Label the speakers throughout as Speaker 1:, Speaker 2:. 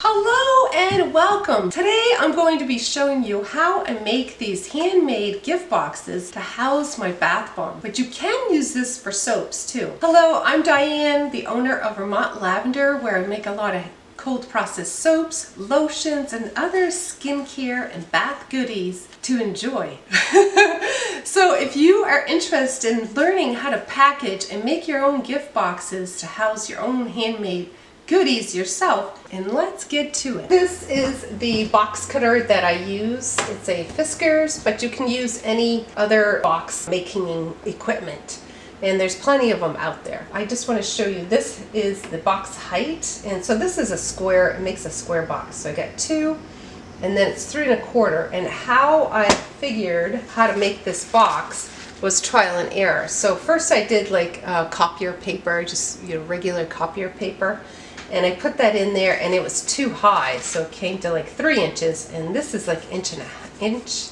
Speaker 1: Hello and welcome! Today I'm going to be showing you how I make these handmade gift boxes to house my bath bomb. But you can use this for soaps too. Hello, I'm Diane, the owner of Vermont Lavender, where I make a lot of cold processed soaps, lotions, and other skincare and bath goodies to enjoy. So if you are interested in learning how to package and make your own gift boxes to house your own handmade goodies yourself, and let's get to it. This is the box cutter that I use. It's a Fiskars, but you can use any other box making equipment, and there's plenty of them out there. I just want to show you, this is the box height, and so this is a square. It makes a square box. So I got two, and then it's 3 1/4. And how I figured how to make this box was trial and error. So first I did like copier paper, just regular copier paper. And I put that in there, and it was too high, so it came to like 3 inches, and this is like inch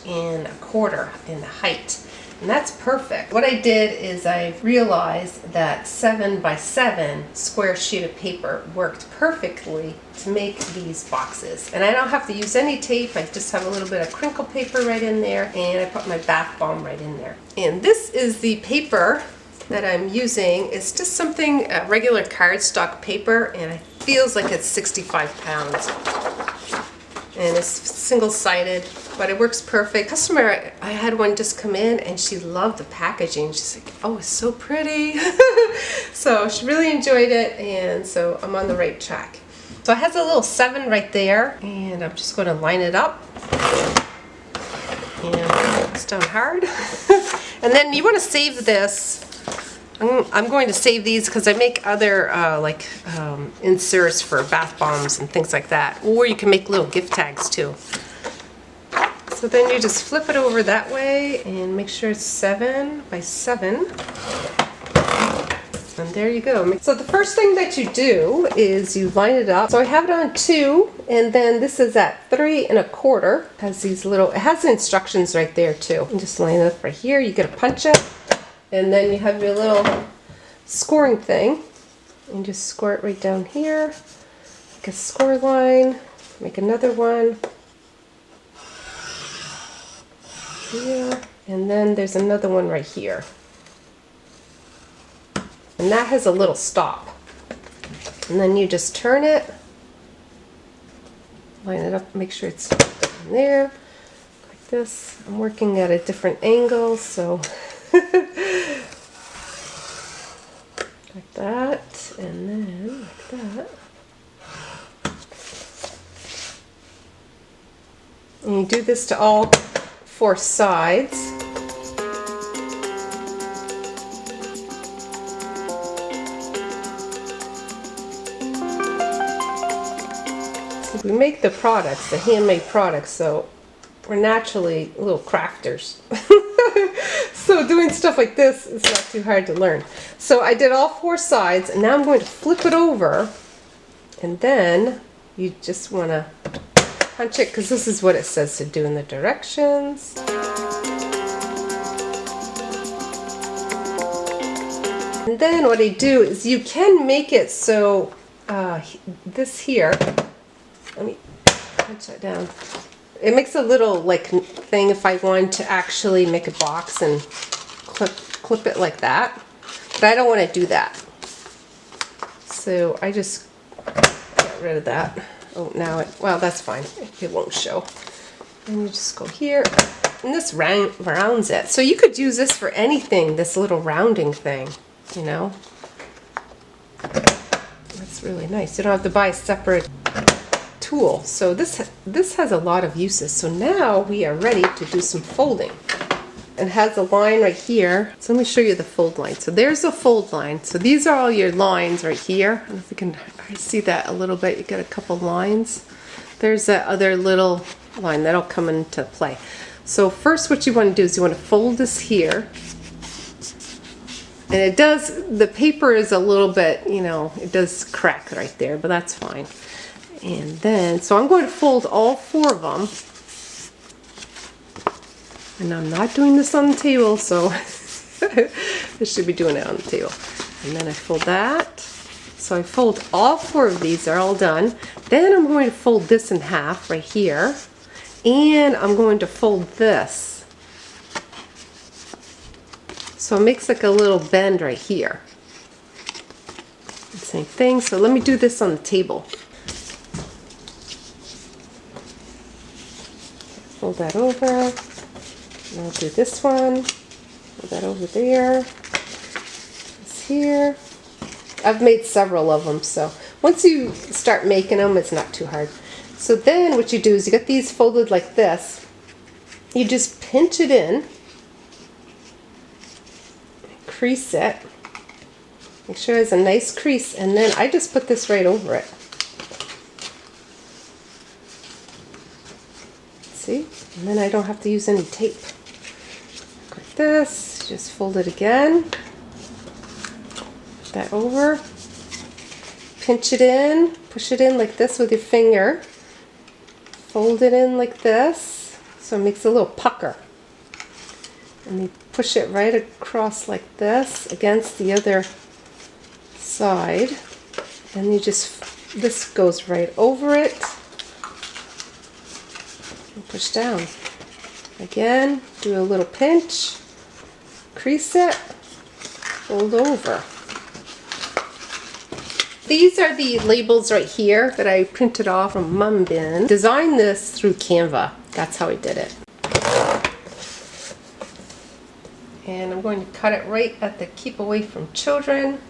Speaker 1: and a quarter in the height, and that's perfect. What I did is I realized that 7 by 7 square sheet of paper worked perfectly to make these boxes, and I don't have to use any tape. I just have a little bit of crinkle paper right in there, and I put my bath bomb right in there. And this is the paper that I'm using. It's just something, regular cardstock paper, and it feels like it's 65 pounds. And it's single-sided, but it works perfect. Customer, I had one just come in, and she loved the packaging. She's like, oh, it's so pretty. So she really enjoyed it, and so I'm on the right track. So it has a little 7 right there, and I'm just going to line it up. And it's done hard. And then you want to save this. I'm going to save these because I make other inserts for bath bombs and things like that. Or you can make little gift tags too. So then you just flip it over that way and make sure it's 7 by 7. And there you go. So the first thing that you do is you line it up. So I have it on 2, and then this is at 3 1/4. It has these little, it has the instructions right there too. And just line it up right here. You gotta punch it. And then you have your little scoring thing, and just score it right down here. Make a score line, make another one here, and then there's another one right here. And that has a little stop. And then you just turn it, line it up, make sure it's in there, like this. I'm working at a different angle, so like that, and then like that. And you do this to all 4 sides. So we make the products, the handmade products, so we're naturally little crafters. So doing stuff like this is not too hard to learn. So I did all 4 sides, and now I'm going to flip it over, and then you just want to punch it, because this is what it says to do in the directions. And then what I do is you can make it so this here, let me punch that down. It makes a little like thing if I wanted to actually make a box and clip it like that, but I don't want to do that. So I just get rid of that. Oh, now well, that's fine. It won't show. And you just go here, and this rounds it. So you could use this for anything, this little rounding thing, you know. That's really nice. You don't have to buy a separate tool. So this has a lot of uses. So now we are ready to do some folding. It has a line right here. So let me show you the fold line. So there's a fold line. So these are all your lines right here. I don't know if you can see that a little bit. You get a couple lines. There's that other little line that'll come into play. So first what you want to do is you want to fold this here. And it does, the paper is a little bit, you know, it does crack right there, but that's fine. And then, so I'm going to fold all 4 of them. And I'm not doing this on the table, so I should be doing it on the table. And then I fold that. So I fold all 4 of these, they're all done. Then I'm going to fold this in half right here. And I'm going to fold this. So it makes like a little bend right here. Same thing, so let me do this on the table. Fold that over. And I'll do this one. Fold that over there. This here. I've made several of them, so once you start making them, it's not too hard. So then what you do is you get these folded like this. You just pinch it in, crease it, make sure it has a nice crease, and then I just put this right over it. See? And then I don't have to use any tape. Like this, just fold it again. Put that over. Pinch it in, push it in like this with your finger. Fold it in like this, so it makes a little pucker. And you push it right across like this against the other side. And you just, this goes right over it. And push down. Again, do a little pinch, crease it, fold over. These are the labels right here that I printed off from Munbyn. Designed this through Canva. That's how I did it. And I'm going to cut it right at the keep away from children.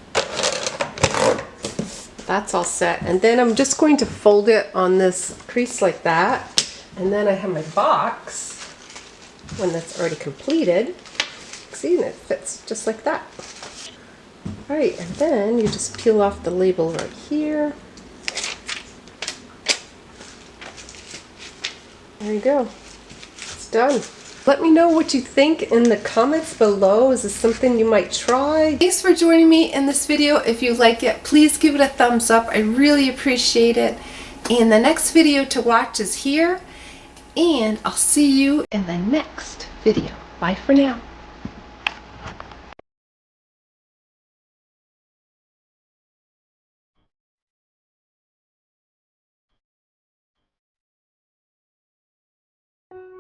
Speaker 1: That's all set. And then I'm just going to fold it on this crease like that. And then I have my box, when that's already completed. See, and it fits just like that. Alright, and then you just peel off the label right here. There you go. It's done. Let me know what you think in the comments below. Is this something you might try? Thanks for joining me in this video. If you like it, please give it a thumbs up. I really appreciate it. And the next video to watch is here. And I'll see you in the next video. Bye for now.